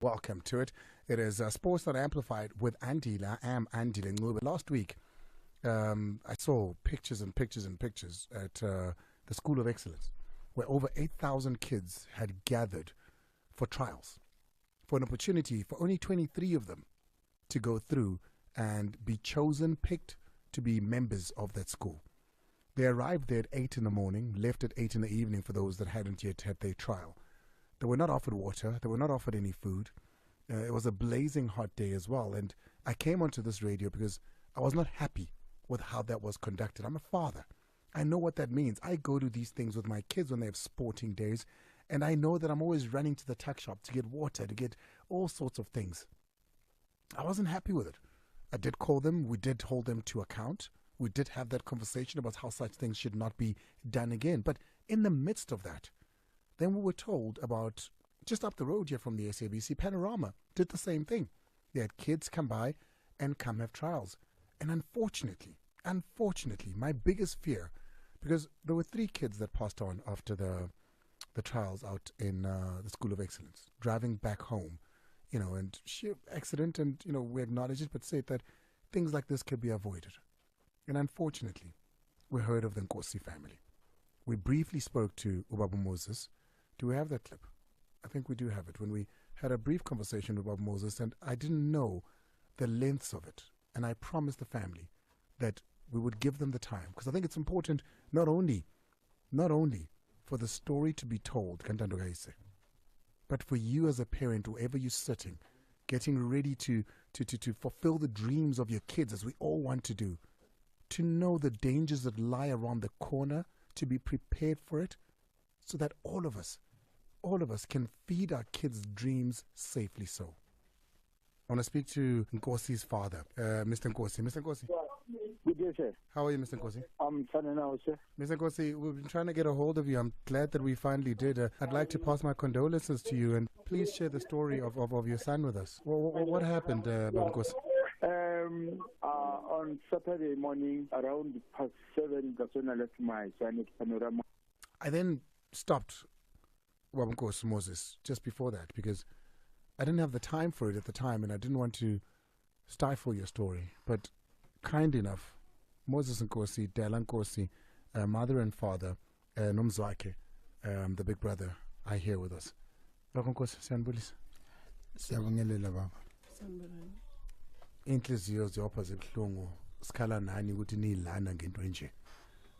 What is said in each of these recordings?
Welcome to it. It is Sports Not Amplified with Andile. I am Andile Ncube. Last week, I saw pictures and pictures and pictures at the School of Excellence, where over 8,000 kids had gathered for trials, for an opportunity for only 23 of them to go through and be chosen, picked to be members of that school. They arrived there at 8 in the morning, left at 8 in the evening for those that hadn't yet had their trial. They were not offered water. They were not offered any food. It was a blazing hot day as well. And I came onto this radio because I was not happy with how that was conducted. I'm a father. I know what that means. I go to these things with my kids when they have sporting days. And I know that I'm always running to the tuck shop to get water, to get all sorts of things. I wasn't happy with it. I did call them. We did hold them to account. We did have that conversation about how such things should not be done again. But in the midst of that, then we were told about, just up the road here from the SABC, Panorama did the same thing. They had kids come by and come have trials. And unfortunately, my biggest fear, because there were 3 kids that passed on after the trials out in the School of Excellence, driving back home, and sheer accident, and, we acknowledge it, but say that things like this could be avoided. And unfortunately, we heard of the Nkosi family. We briefly spoke to Ubaba Moses. Do we have that clip? I think we do have it. When we had a brief conversation with Bob Moses, and I didn't know the lengths of it. And I promised the family that we would give them the time. Because I think it's important not only for the story to be told, Ntandokayise, but for you as a parent, wherever you're sitting, getting ready to fulfill the dreams of your kids, as we all want to do, to know the dangers that lie around the corner, to be prepared for it, so that all of us can feed our kids' dreams safely so. I want to speak to Nkosi's father, Mr. Nkosi. Mr. Nkosi. Good day, sir. How are you, Mr. Nkosi? I'm fine now, sir. Mr. Nkosi, we've been trying to get a hold of you. I'm glad that we finally did. I'd like to pass my condolences to you, and please share the story of your son with us. What happened, Nkosi? On Saturday morning, around past 7, that's when I left my son at Panorama. I then stopped Nkosi Moses just before that because I didn't have the time for it at the time, and I didn't want to stifle your story. But kind enough, Moses Nkosi, Dela Nkosi, mother and father, Nomzwake, the big brother, are here with us. Nkosi, siyanibulisa. Siyabongelela baba. Inhliziyo ziyopha zibuhlungu sikhala nani ukuthi nilana ngento nje.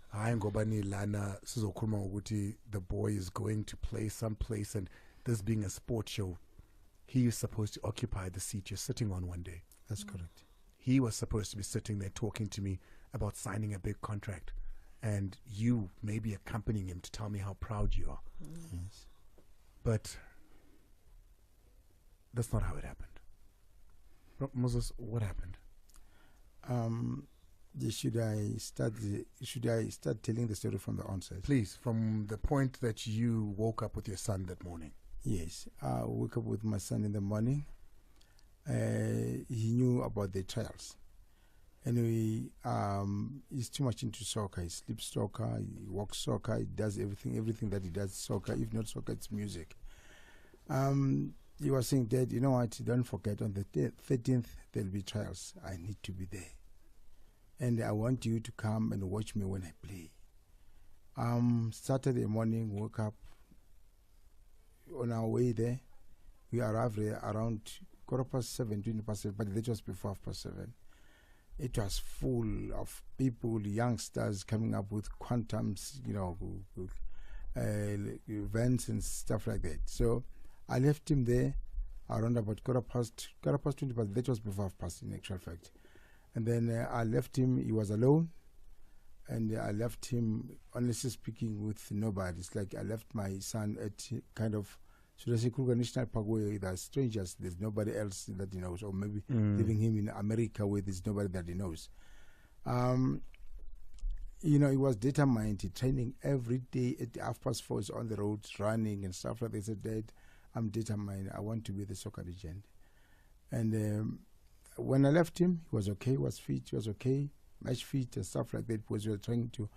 Hayi ngoba nilana sizokhuluma ngokuthi the boy is going to play someplace, and this being a sports show, he is supposed to occupy the seat you're sitting on one day. That's correct. He was supposed to be sitting there talking to me about signing a big contract, and you maybe accompanying him to tell me how proud you are. Yes. But that's not how it happened. Moses, what happened? Should I start telling the story from the onset? Please, from the point that you woke up with your son that morning. Yes, I woke up with my son in the morning. He knew about the trials. Anyway, he's too much into soccer. He sleeps soccer, he walks soccer, he does everything that he does soccer. If not soccer, it's music. He was saying, Dad, you know what, don't forget, on the 13th, there'll be trials. I need to be there. And I want you to come and watch me when I play. Saturday morning, woke up. On our way there, we arrived there around 7:15, 20 past 7, but that was before 7:30. It was full of people, youngsters coming up with quantums, events and stuff like that. So I left him there around about 20 past, that was before 7:30 in actual fact. And then I left him, he was alone, and I left him, honestly speaking, with nobody. It's like I left my son at kind of, should I say, Kruger National Park, where there's strangers, there's nobody else that he knows, or maybe leaving him in America where there's nobody that he knows. He was determined, he training every day at 4:30, he's on the roads, running and stuff like that. He said, Dad, I'm determined, I want to be the soccer legend. And when I left him, he was okay, he was fit, he was okay, match fit and stuff like that, because we were trying to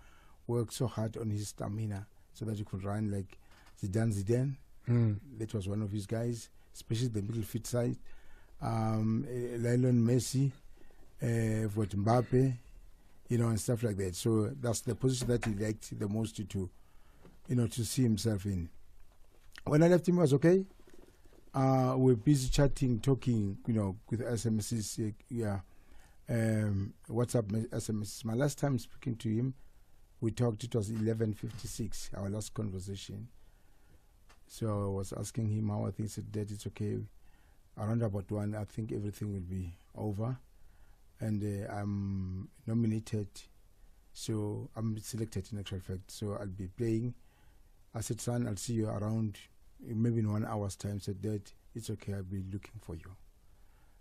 work so hard on his stamina so that he could run like Zidane. That was one of his guys. especially the middle feet side. Lionel Messi, for Mbappe, and stuff like that. So that's the position that he liked the most to see himself in. When I left him, it was okay. We're busy chatting, talking, with SMSs, WhatsApp SMS. My last time speaking to him, we talked, it was 11:56, our last conversation. So I was asking him how I think. He said that it's okay. Around about 1, I think everything will be over. And I'm nominated, so I'm selected in actual fact. So I'll be playing. I said, son, I'll see you around maybe in 1 hour's time. Said, Dad, it's okay, I'll be looking for you.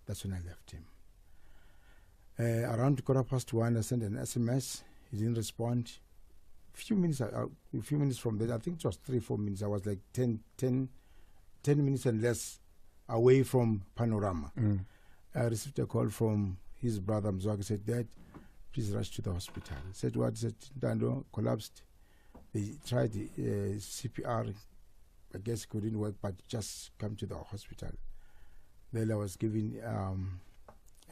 That's when I left him. Around 1:15, I sent an SMS. He didn't respond. A few minutes from that, I think it was 3-4 minutes. I was like 10 minutes and less away from Panorama. I received a call from his brother Mzwak. He said, Dad, please rush to the hospital. He said, what? He said, Ntando collapsed. They tried CPR. I guess it couldn't work, but just come to the hospital. Then I was given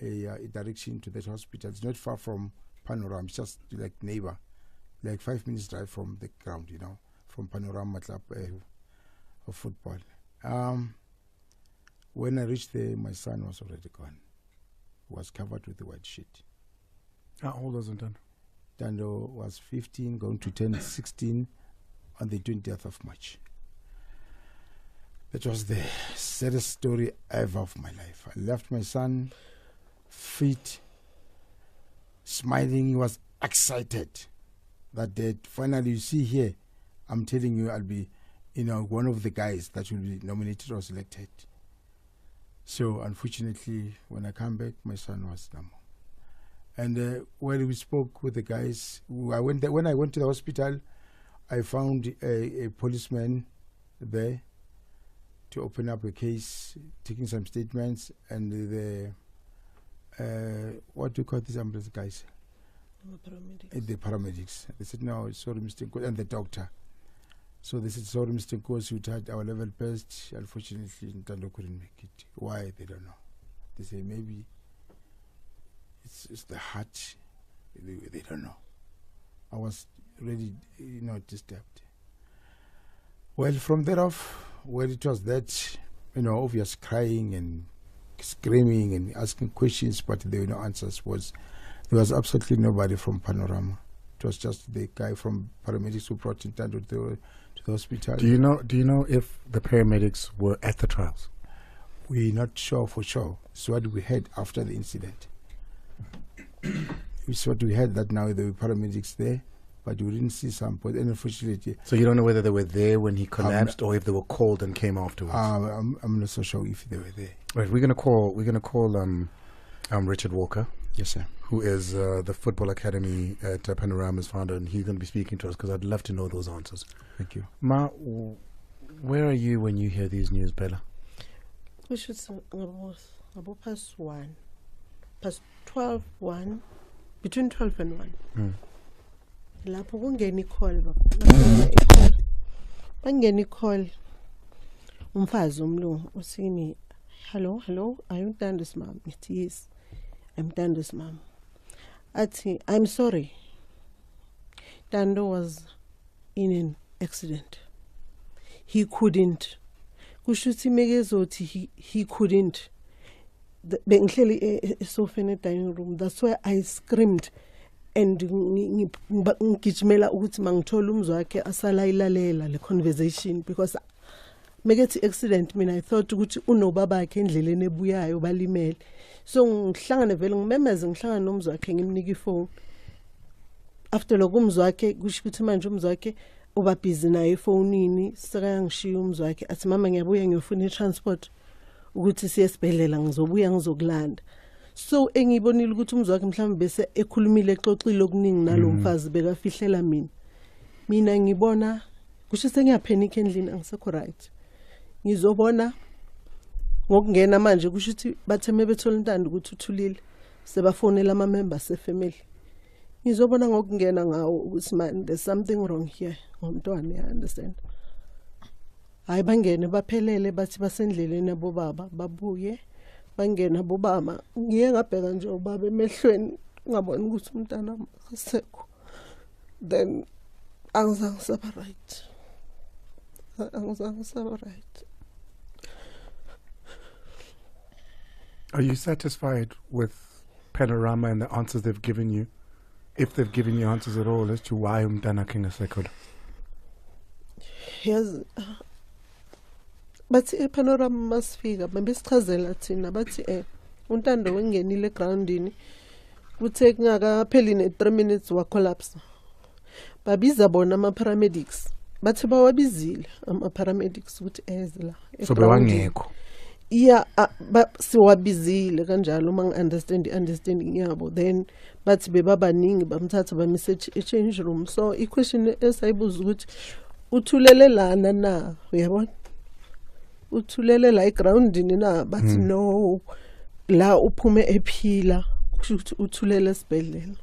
a direction to that hospital. It's not far from Panorama. It's just like neighbor, like 5 minutes drive from the ground, from Panorama Club of football. When I reached there, my son was already gone. He was covered with a white sheet. How old was Ntando? Ntando was 15, going to turn 16 on the 20th of March. That was the saddest story ever of my life. I left my son fit, smiling. He was excited that day. Finally, you see here, I'm telling you, I'll be, one of the guys that will be nominated or selected. So, unfortunately, when I come back, my son was no more. And when we spoke with the guys, when I went to the hospital, I found a policeman there to open up a case, taking some statements, and the what do you call these ambulance guys? The paramedics. They said, no, sorry, Mr. Nkosi, and the doctor. So they said, sorry, Mr. Nkosi, we tried our level best. Unfortunately, Ntando couldn't make it. Why? They don't know. They say maybe it's the heart. They don't know. I was really, disturbed. Well, from there off, it was that, obvious crying and screaming and asking questions, but there were no answers. There was absolutely nobody from Panorama. It was just the guy from paramedics who brought Ntando to the hospital. Do you know if the paramedics were at the trials? We're not sure for sure. It's what we heard after the incident. It's what we heard, that now there were paramedics there, but we didn't see some. But unfortunately, so you don't know whether they were there when he collapsed or if they were called and came afterwards. I'm not so sure if they were there. Right, we're gonna call Richard Walker. Yes, sir. Who is the Football Academy at Panorama's founder, and he's going to be speaking to us because I'd love to know those answers. Thank you. Ma, where are you when you hear these news, Bella? We should say about past 12, 1, between 12 and 1. Lapho kungena i-call bangena i-call umfazi omlungu usini, hello, are you Ntando's mom? Ngithi yes, I'm Ntando's mom. Athi, I'm sorry, Ntando was in an accident. He couldn't. Kusho ukuthi mekezothi he couldn't. Bengihleli esofeni dining room. That's why I screamed and ngigijimela ukuthi mangithola umzwakhe asala ilalela le conversation, because mekethi accident mina I thought ukuthi unobabakhe endleleni ebuyayo balimele. So ngihlangane vele ngimemeze, ngihlangane nomzwakhe ngimnika ifone. After lokho umzwakhe kusho ukuthi manje umzwakhe uba busy naye efonini, sekangishiya umzwakhe athi mama ngiyabuya ngiyofuna i-transport ukuthi siye esibhedlela, ngizobuya ngizokulanda. So engibonile ukuthi umzwakhe mhlawumbe bese ekhulumile exoxile okuningi nalomfazi bekafihlela mina ngibona kusho sengiyapanic endlini, angisekho right. Ngizobona ngokungena manje kusho ukuthi batheme bethola Ntando ukuthi uthulile, sebafonela ama members efamily. Ngizobona ngokungena ngawo ukuthi man there's something wrong here ngomntwana, I understand. hayi bangene baphelele bathi basendleleni abobaba babuye bangena bobaba ngiye ngabheka nje ubaba emehlweni ngabona ukuthi umntana akasekho then angizange saba right. Are you satisfied with Panorama and the answers they've given you, if they've given you answers at all, as to why umntana kingasekho? Yes, bathi ePanorama masifika besichazela thina bathi uNtando wengenile egroundini kuthe kungakapheli ne3 minutes wa collapse. Babiza bona ama paramedics bathi bawabizile ama paramedics ukuthi eze la. So bewangekho. Yeah, siwabizile kanjalo understanding yabo, then bathi bebabaningi bamthatha bamise change room. So i-question esayibuza ukuthi uthulele lana na, uyabona? Uthulele la egroundini na, bathi no, la uphume ephila ukuthi uthulele esibhedlela.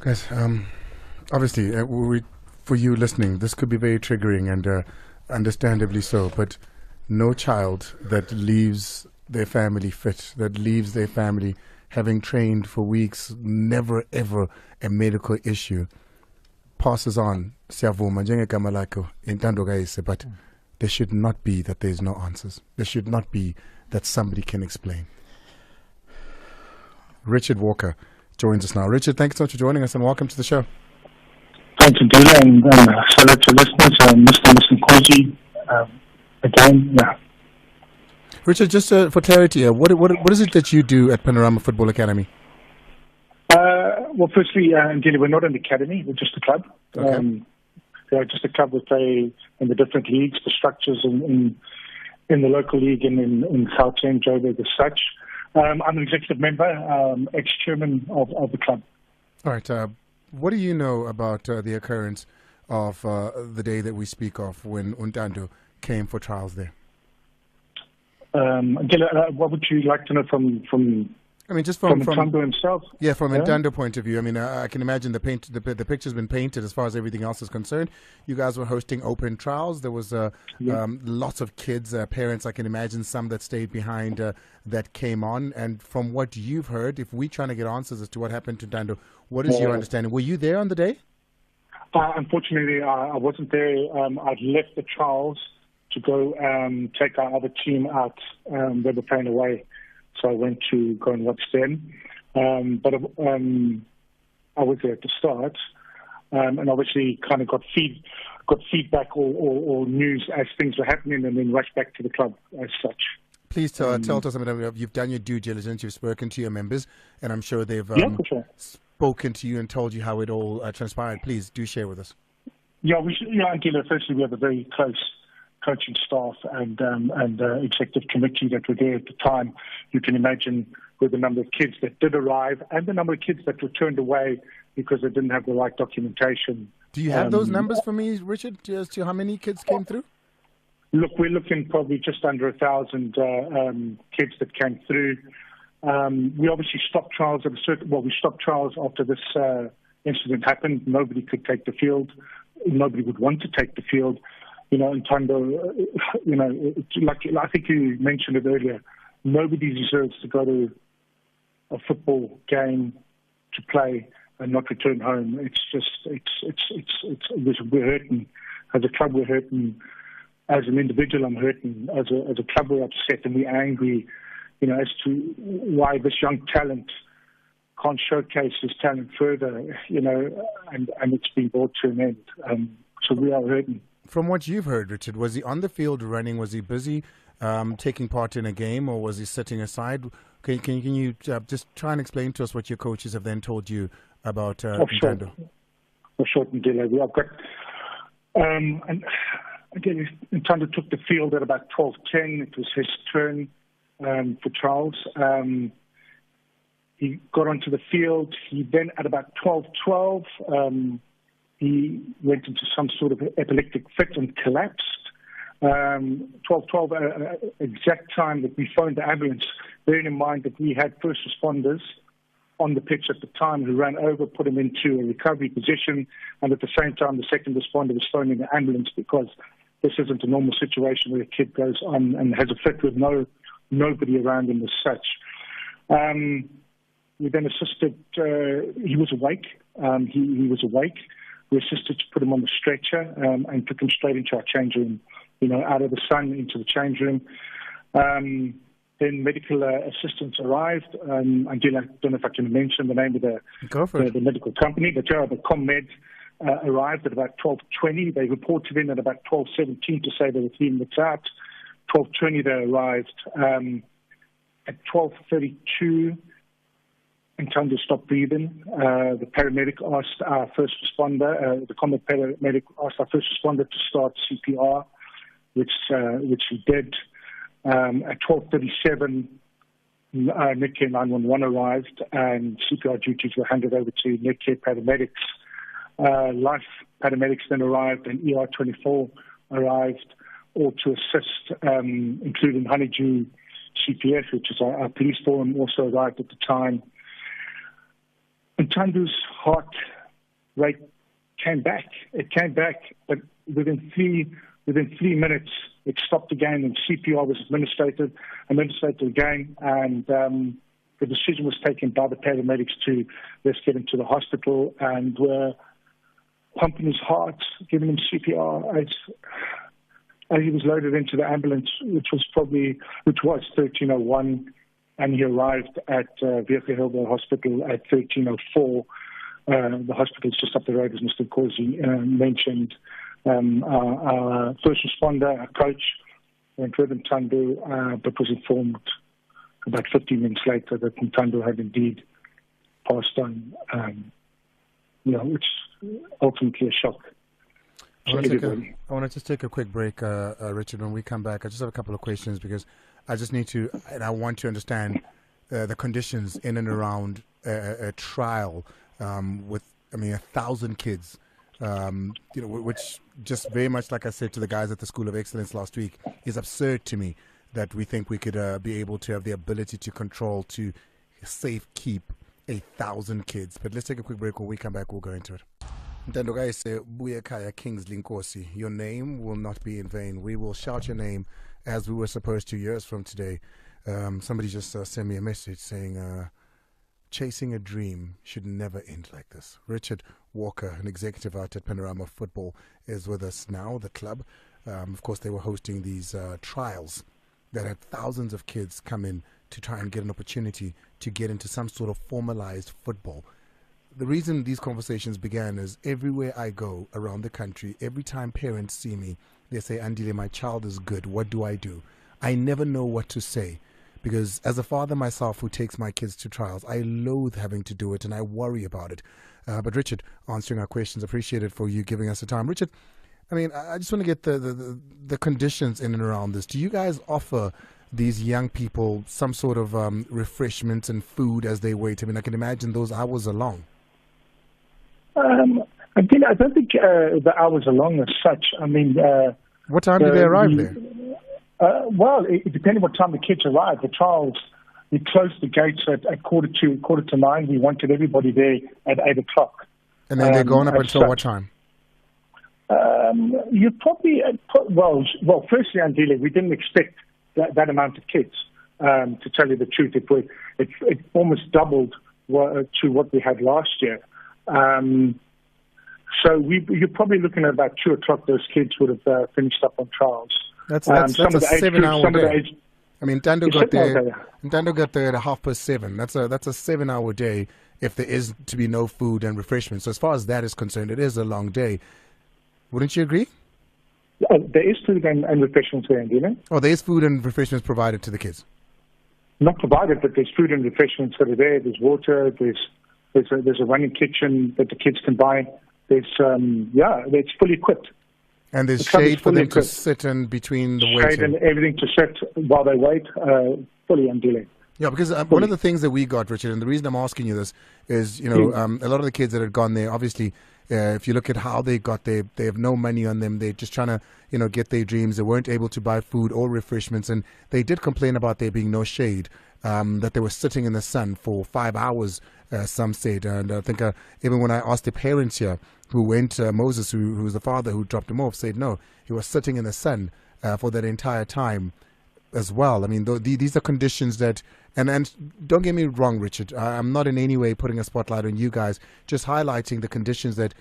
Guys, obviously, for you listening, this could be very triggering and understandably so, but no child that leaves their family fit, that leaves their family having trained for weeks, never ever a medical issue, passes on, siyavuma njengegama lakho Ntandokayise, but there should not be that there's no answers. There should not be that somebody can explain. Richard Walker joins us now. Richard, thanks so much for joining us and welcome to the show. Thanks, Andile, and salute to listeners, Mr. Nkosi, again, yeah. Richard, just for clarity, what is it that you do at Panorama Football Academy? Well, firstly, Andile, we're not an academy, we're just a club. Okay. Just a club with in the different leagues, the structures in the local league and in Gauteng, Joburg as such. I'm an executive member, ex-chairman of the club. All right. What do you know about the occurrence of the day that we speak of when Ntando came for trials there? Andile, what would you like to know from I mean, just from Ntando himself? Yeah, from Ntando point of view. I mean, I can imagine the picture's been painted as far as everything else is concerned. You guys were hosting open trials. There was lots of kids, parents. I can imagine some that stayed behind that came on. And from what you've heard, if we're trying to get answers as to what happened to Ntando, what is your understanding? Were you there on the day? Unfortunately, I wasn't there. I'd left the trials to go take our other team out. They were playing away. So I went to go and watch them. But I was there at the start. And obviously kind of got feedback or news as things were happening and then rushed back to the club as such. Please tell us something. You've done your due diligence. You've spoken to your members. And I'm sure they've spoken to you and told you how it all transpired. Please do share with us. Andile, firstly, we have a very close coaching staff and executive committee that were there at the time. You can imagine with the number of kids that did arrive and the number of kids that were turned away because they didn't have the right documentation. Do you have those numbers for me, Richard, as to how many kids came through? Look, we're looking probably just under 1,000 kids that came through. We obviously stopped trials at we stopped trials after this incident happened. Nobody could take the field. Nobody would want to take the field. Ntando, like I think you mentioned it earlier, nobody deserves to go to a football game to play and not return home. We're hurting. As a club, we're hurting. As an individual, I'm hurting. As a club, we're upset and we're angry, as to why this young talent can't showcase his talent further, and it's been brought to an end. So we are hurting. From what you've heard, Richard, was he on the field running? Was he busy taking part in a game, or was he sitting aside? Can you just try and explain to us what your coaches have then told you about Ntando? For short and delay. I've got, and again, Ntando took the field at about 12:10. It was his turn for trials. He got onto the field. He then, at about 12:12, he went into some sort of epileptic fit and collapsed. 12:12, exact time that we phoned the ambulance, bearing in mind that we had first responders on the pitch at the time who ran over, put him into a recovery position, and at the same time the second responder was phoning the ambulance because this isn't a normal situation where a kid goes on and has a fit with nobody around him as such. We then assisted, he was awake. He was awake. We assisted to put him on the stretcher and took him straight into our change room, out of the sun into the change room. Then medical assistants arrived. Andile, I don't know if I can mention the name of the medical company, but the ComMed arrived at about 12:20. They reported in at about 12:17 to say they were cleaning it out. 12:20 they arrived. At 12:32, Ntando stopped breathing. The paramedic asked our first responder, the ComMed paramedic asked our first responder to start CPR, which he did. At 12:37, Netcare 911 arrived and CPR duties were handed over to Netcare paramedics. Life paramedics then arrived and ER24 arrived, all to assist, including Honeydew CPF, which is our police forum, also arrived at the time. Ntando's heart rate came back. It came back, but within three minutes, it stopped again, and CPR was administered again, and the decision was taken by the paramedics to let's get him to the hospital, and were pumping his heart, giving him CPR as he was loaded into the ambulance, which was 13:01, and he arrived at Buyekhaya Hospital at 13:04. The hospital is just up the road, as Mr. Nkosi mentioned. Our first responder, our coach, went with Ntando, but was informed about 15 minutes later that Ntando had indeed passed on, which ultimately a shock. I want to just take a quick break, Richard. When we come back, I just have a couple of questions because I just need to, and I want to understand the conditions in and around a trial with, 1,000 kids. Which just very much like I said to the guys at the School of Excellence last week, is absurd to me that we think we could be able to have the ability to control, to safe keep 1,000 kids. But let's take a quick break. When we come back, we'll go into it. Ntandokayise, Buyekhaya, Kingsley, Nkosi, your name will not be in vain. We will shout your name as we were supposed to years from today. Somebody just sent me a message saying, chasing a dream should never end like this. Richard Walker, an executive out at Panorama Football, is with us now, the club. Of course, they were hosting these trials that had thousands of kids come in to try and get an opportunity to get into some sort of formalized football. The reason these conversations began is everywhere I go around the country, every time parents see me, they say, Andile, my child is good. What do I do? I never know what to say. Because as a father myself who takes my kids to trials, I loathe having to do it and I worry about it. But Richard, answering our questions, appreciate it for you giving us the time. Richard, I just want to get the conditions in and around this. Do you guys offer these young people some sort of refreshments and food as they wait? I can imagine those hours are long. I don't think the hours are long as such. What time do they arrive there? It depending what time the kids arrive. The trials, we closed the gates at quarter to 9. We wanted everybody there at 8 o'clock. And then they're going up until what time? You probably, firstly, Andile, we didn't expect that amount of kids. To tell you the truth, it almost doubled to what we had last year. So you're probably looking at about 2 o'clock. Those kids would have finished up on trials. That's a 7-hour day. Ntando got there at 7:30. That's a 7-hour day if there is to be no food and refreshment. So as far as that is concerned, it is a long day. Wouldn't you agree? There is food and refreshments there, Andile. Oh, there is food and refreshments provided to the kids? Not provided, but there's food and refreshments that are there. There's water. There's a running kitchen that the kids can buy. It's fully equipped. And there's shade for them to sit in between the waiting. Shade and everything to sit while they wait, fully Andile. Yeah, because one of the things that we got, Richard, and the reason I'm asking you this is, a lot of the kids that had gone there, obviously, if you look at how they got there, they have no money on them. They're just trying to, get their dreams. They weren't able to buy food or refreshments, and they did complain about there being no shade, that they were sitting in the sun for 5 hours, some said. And I think even when I asked the parents here who went, Moses, who was the father who dropped him off, said no, he was sitting in the sun for that entire time as well. I mean, these are conditions that, and don't get me wrong, Richard, I'm not in any way putting a spotlight on you guys, just highlighting the conditions that,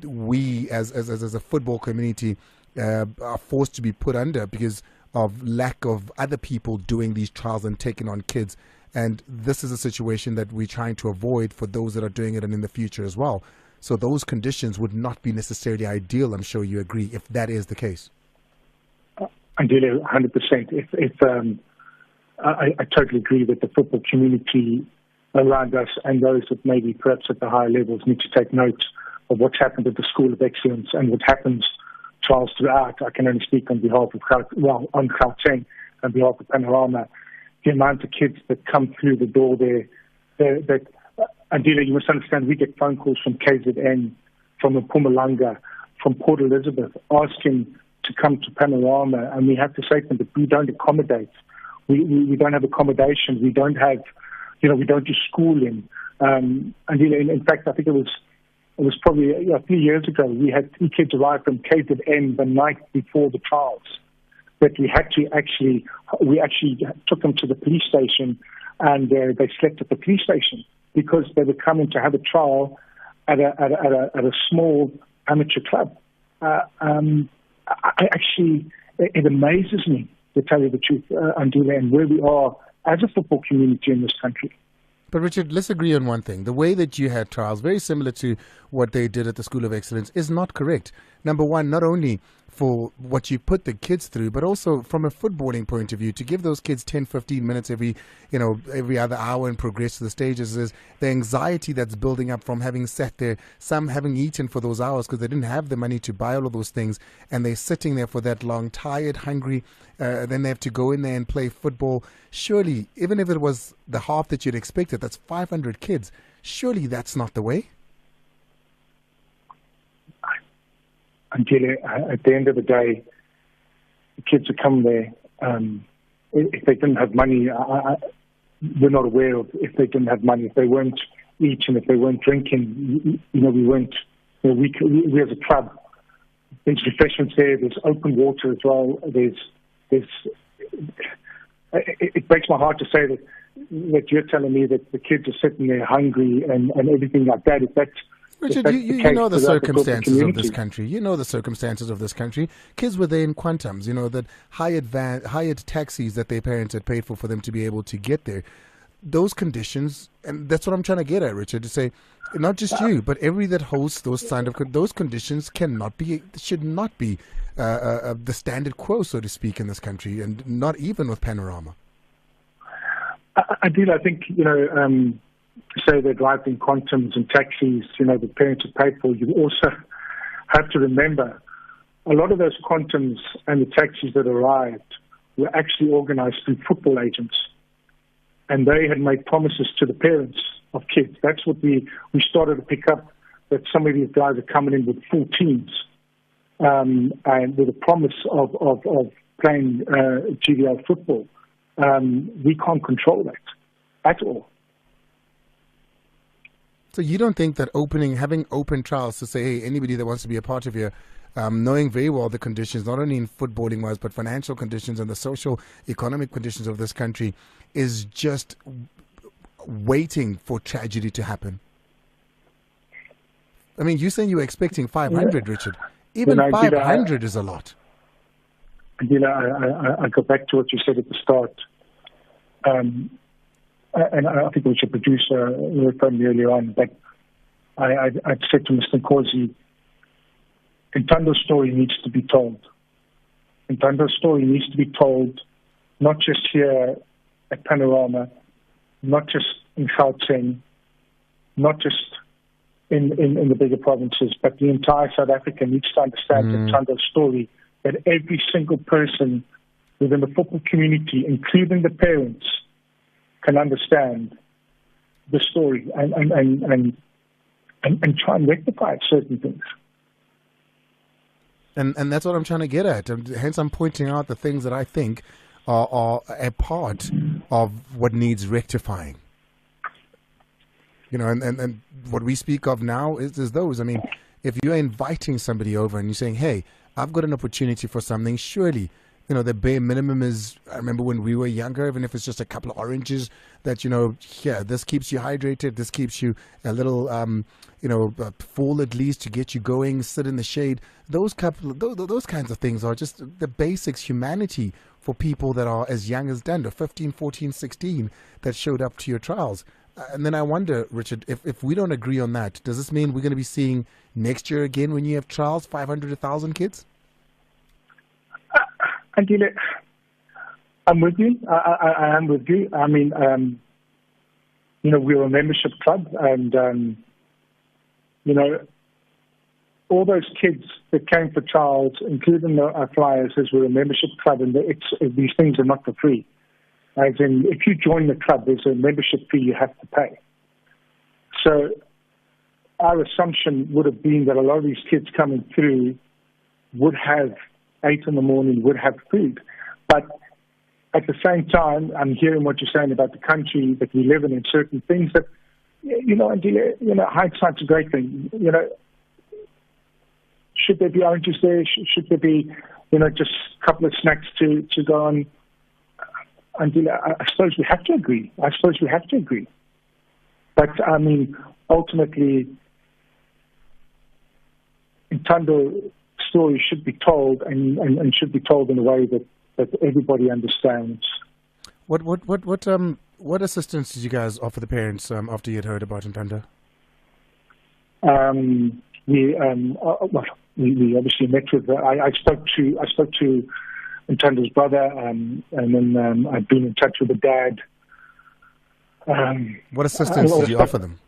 we as a football community are forced to be put under because of lack of other people doing these trials and taking on kids. And this is a situation that we're trying to avoid for those that are doing it and in the future as well. So those conditions would not be necessarily ideal. I'm sure you agree, if that is the case. Andile, 100%. I totally agree that the football community around us and those that maybe perhaps at the higher levels need to take note of what's happened at the School of Excellence and what happens trials throughout. I can only speak on behalf of on Gauteng, on behalf of Panorama. The amount of kids that come through the door there, that Andile, you must understand, we get phone calls from KZN, from Mpumalanga, from Port Elizabeth, asking to come to Panorama, and we have to say to them that we don't accommodate. We don't have accommodation. We don't have, we don't do schooling. And in fact, I think it was probably a few years ago, we had 3 kids arrive from KZN the night before the trials. That we actually took them to the police station, and they slept at the police station because they were coming to have a trial at a small amateur club. It amazes me, to tell you the truth, Andile, and where we are as a football community in this country. But Richard, let's agree on one thing. The way that you had trials, very similar to what they did at the School of Excellence, is not correct. Number one, not only for what you put the kids through, but also from a footballing point of view, to give those kids 10, 15 minutes every other hour and progress to the stages, is the anxiety that's building up from having sat there, some having eaten for those hours because they didn't have the money to buy all of those things, and they're sitting there for that long, tired, hungry, then they have to go in there and play football. Surely, even if it was the half that you'd expected, that's 500 kids. Surely that's not the way. Andile, at the end of the day, the kids who come there, if they didn't have money, we're not aware of if they didn't have money, if they weren't eating, if they weren't drinking, we weren't, we as a club, there's refreshments there, there's open water as well, it breaks my heart to say that you're telling me that the kids are sitting there hungry and everything like that. If that's Richard, you know the circumstances of this country. You know the circumstances of this country. Kids were there in quantums, that hired taxis that their parents had paid for them to be able to get there. Those conditions, and that's what I'm trying to get at, Richard, to say, not just you, but every that hosts those those conditions should not be the standard quo, so to speak, in this country, and not even with Panorama. I think, say they drive in quantums and taxis, the parents have paid for. You also have to remember a lot of those quantums and the taxis that arrived were actually organized through football agents. And they had made promises to the parents of kids. That's what we started to pick up, that some of these guys are coming in with full teams and with a promise of playing GVL football. We can't control that at all. So you don't think that having open trials to say, hey, anybody that wants to be a part of here, knowing very well the conditions, not only in footballing wise, but financial conditions and the social, economic conditions of this country, is just waiting for tragedy to happen? I mean, you're saying you were expecting 500, Richard. Even 500 is a lot. I go back to what you said at the start. And I think we should produce from me earlier on, but I said to Mr. Nkosi, Ntando's story needs to be told. Ntando's story needs to be told, not just here at Panorama, not just in Gauteng, not just in the bigger provinces, but the entire South Africa needs to understand Ntando's story, that every single person within the football community, including the parents, can understand the story and try and rectify certain things. And that's what I'm trying to get at. Hence, I'm pointing out the things that I think are a part of what needs rectifying. And what we speak of now is those. I mean, if you're inviting somebody over and you're saying, hey, I've got an opportunity for something, surely, the bare minimum is, I remember when we were younger, even if it's just a couple of oranges, that, this keeps you hydrated, this keeps you a little, full at least to get you going, sit in the shade. Those kinds of things are just the basics, humanity for people that are as young as Ntando, 15, 14, 16, that showed up to your trials. And then I wonder, Richard, if we don't agree on that, does this mean we're going to be seeing next year again when you have trials, 500, 1,000 kids? Andile, I'm with you. I am with you. I mean, we're a membership club, and, all those kids that came for trials, including our flyers, as we're a membership club, and these things are not for free. As in, if you join the club, there's a membership fee you have to pay. So our assumption would have been that a lot of these kids coming through would have 8 in the morning, would have food. But at the same time, I'm hearing what you're saying about the country that we live in and certain things that, hindsight's a great thing. Should there be oranges there? Should there be, just a couple of snacks to go on? Andile, I suppose we have to agree. But, I mean, ultimately, Ntando's story should be told and should be told in a way that everybody understands. What assistance did you guys offer the parents after you had heard about Ntando? We obviously met with. I spoke to Ntando's brother, and then I've been in touch with the dad. What assistance did you offer them?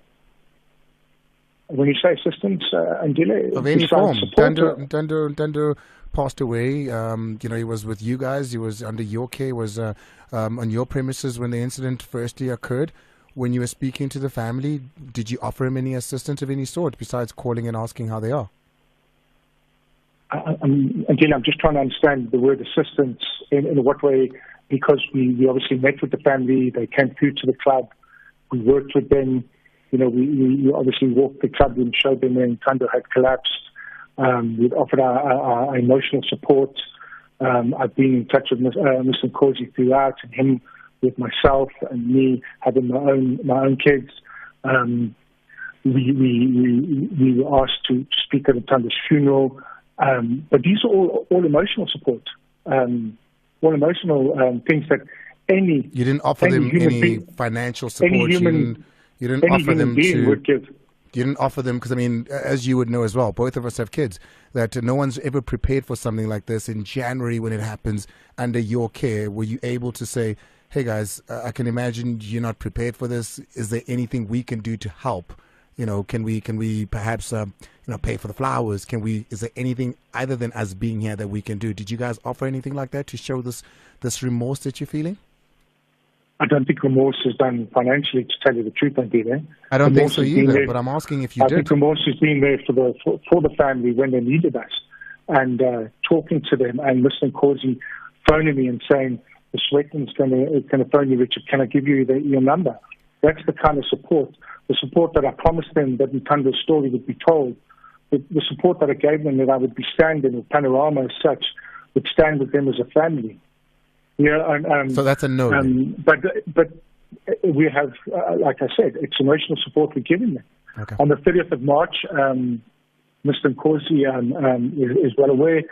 When you say assistance, Andile, of any form, Ntando passed away. He was with you guys. He was under your care. Was on your premises when the incident firstly occurred. When you were speaking to the family, did you offer him any assistance of any sort besides calling and asking how they are? Again, I'm just trying to understand the word assistance in what way, because we obviously met with the family. They came through to the club. We worked with them. We obviously walked the club and showed them when Ntando had collapsed. We've offered our emotional support. I've been in touch with Mr. Nkosi throughout, and him with myself, and me having my own kids. We were asked to speak at Ntando's funeral. But these are all emotional support, all emotional things that any. You didn't offer them any financial support. You didn't offer them to. You didn't offer them because, I mean, as you would know as well, both of us have kids, that no one's ever prepared for something like this in January when it happens under your care. Were you able to say, hey guys, I can imagine you're not prepared for this. Is there anything we can do to help? Can we perhaps, pay for the flowers? Is there anything other than us being here that we can do? Did you guys offer anything like that to show this remorse that you're feeling? I don't think remorse is done financially, to tell you the truth, Andile. I don't think so either, but I'm asking if you did. I think remorse has been there for the family when they needed us, and talking to them, and Mr. Nkosi phoning me and saying, the Sweatman's going to phone you, Richard, can I give you your number? That's the kind of support. The support that I promised them that Ntando's story would be told, the support that I gave them that I would be standing with Panorama as such, would stand with them as a family. So that's a no. But we have, like I said, it's emotional support we're giving them. Okay. On the 30th of March, Mr. Nkosi is well aware,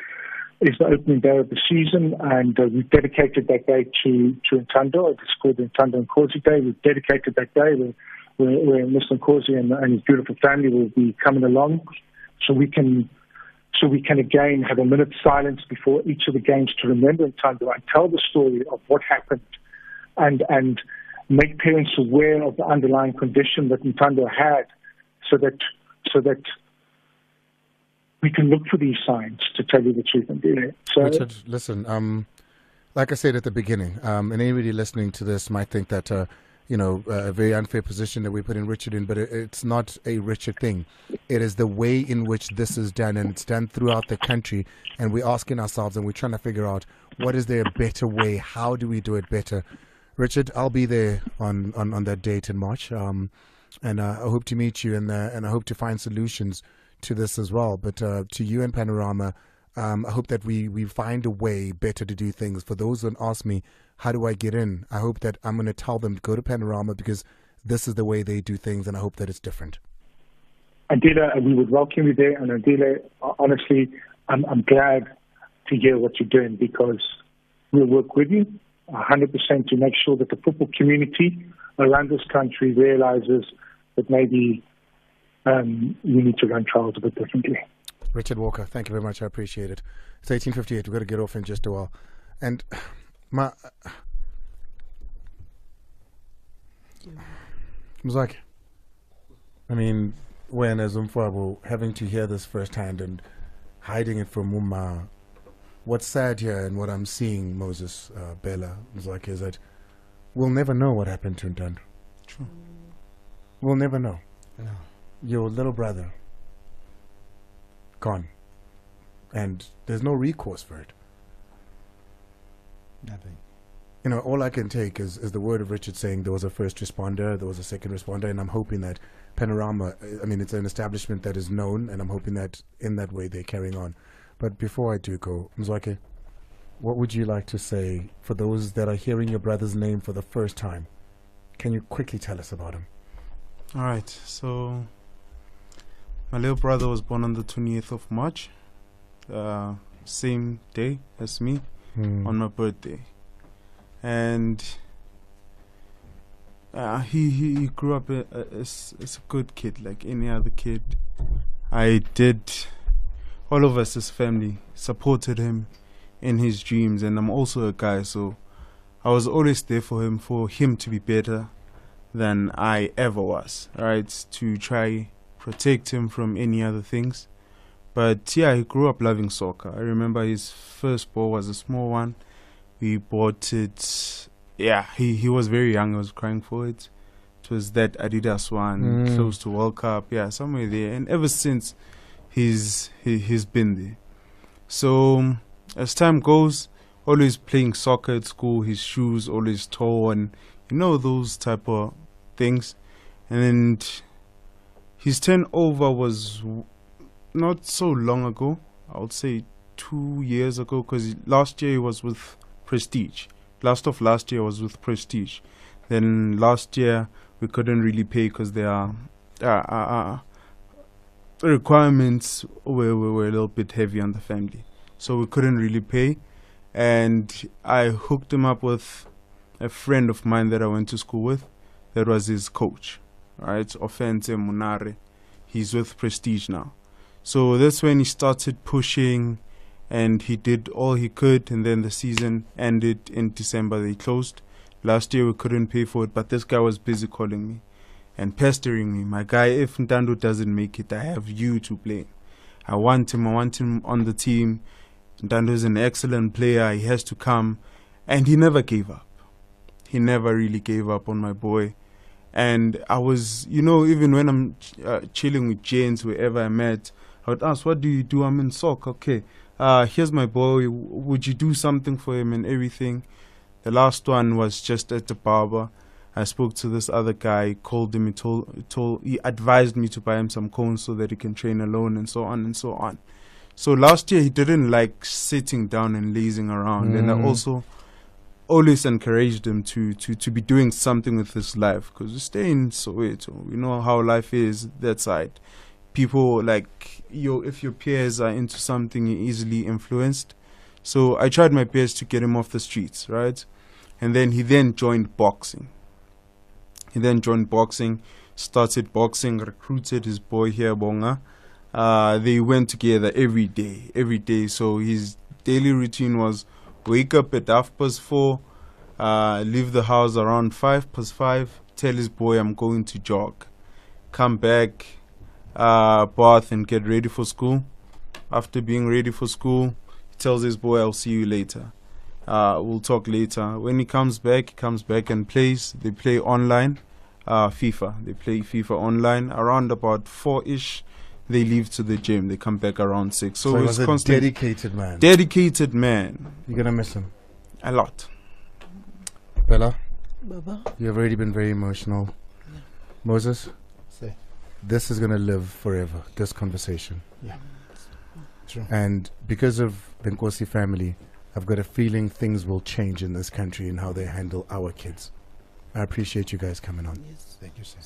is the opening day of the season, and we've dedicated that day to Ntando. It's called the Ntando Nkosi Day. We've dedicated that day where Mr. Nkosi and his beautiful family will be coming along, so we can again have a minute's silence before each of the games to remember Ntando and tell the story of what happened, and make parents aware of the underlying condition that Ntando had, so that we can look for these signs, to tell you the truth. So, Richard, listen, like I said at the beginning, and anybody listening to this might think that a very unfair position that we put in Richard in, but it's not a Richard thing. It is the way in which this is done, and it's done throughout the country. And we're asking ourselves, and we're trying to figure out, what is there a better way? How do we do it better? Richard, I'll be there on that date in March, and I hope to meet you, and I hope to find solutions to this as well. But to you and Panorama, I hope that we find a way better to do things. For those that ask me, how do I get in? I hope that I'm going to tell them to go to Panorama because this is the way they do things, and I hope that it's different. Andile, we would welcome you there. And Andile, honestly, I'm glad to hear what you're doing, because we'll work with you 100% to make sure that the football community around this country realizes that maybe we need to run trials a bit differently. Richard Walker, thank you very much. I appreciate it. It's 18:58. We've got to get off in just a while. And I was like, when as Umfwabo, having to hear this firsthand and hiding it from Mumma, what's sad here and what I'm seeing, Moses, Bella, is that we'll never know what happened to Ntando. True. We'll never know. No. Your little brother, gone. And there's no recourse for it. Nothing. All I can take is the word of Richard saying there was a first responder, there was a second responder, and I'm hoping that Panorama, it's an establishment that is known, and I'm hoping that in that way they're carrying on. But before I do go, Mzwake, what would you like to say for those that are hearing your brother's name for the first time? Can you quickly tell us about him? All right, so my little brother was born on the 28th of March, same day as me, on my birthday. And he grew up as a good kid, like any other kid. All of us as family supported him in his dreams, and I'm also a guy, so I was always there for him to be better than I ever was, right? To try protect him from any other things. But yeah, he grew up loving soccer. I remember his first ball was a small one. We bought it. Yeah, he was very young. I was crying for it. It was that Adidas one, close to World Cup. Yeah, somewhere there. And ever since, he's been there. So as time goes, always playing soccer at school. His shoes always torn. Those type of things. And his turnover was not so long ago. I would say 2 years ago, because last year he was with Prestige. Last year was with Prestige. Then last year we couldn't really pay because there are requirements were a little bit heavy on the family, so we couldn't really pay. And I hooked him up with a friend of mine that I went to school with. That was his coach, right? Offense Munare. He's with Prestige now. So that's when he started pushing, and he did all he could, and then the season ended in December. They closed. Last year we couldn't pay for it, but this guy was busy calling me and pestering me. My guy, if Ntando doesn't make it, I have you to blame. I want him on the team. Ntando is an excellent player. He has to come. And he never gave up. He never really gave up on my boy. And I was, even when I'm chilling with James, wherever I met, I would ask, what do you do? I'm in soccer. Okay. Here's my boy, would you do something for him and everything? The last one was just at the barber. I spoke to this other guy, called him, he advised me to buy him some cones so that he can train alone, and so on and so on. So last year he didn't like sitting down and lazing around, and I also always encouraged him to be doing something with his life, because we stay in Soweto. We know how life is that side. People if your peers are into something, you're easily influenced. So I tried my best to get him off the streets, right? And then he joined boxing. Started boxing, recruited his boy here, Bonga. They went together every day. So his daily routine was wake up at 4:30, leave the house around 5:05, tell his boy I'm going to jog, come back, bath and get ready for school. After being ready for school, he tells his boy I'll see you later. We'll talk later. When he comes back and plays. They play online, FIFA. They play FIFA online around about 4-ish. They leave to the gym. They come back around 6. So it's he was a constant. dedicated man. Dedicated man. You're gonna miss him A lot. Bella. Baba. You've already been very emotional. Yeah. Moses, Say. this is gonna live forever. This conversation. Yeah. True. And because of the Nkosi family, I've got a feeling things will change in this country and how they handle our kids. I appreciate you guys coming on. Yes. Thank you, sir.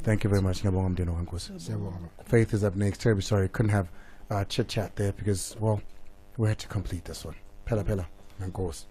Thank you very much. Ngiyabonga mndeni waNkosi. Siyabonga. Faith is up next. Terribly sorry, couldn't have chit chat there because, well, we had to complete this one. Pela Nkosi.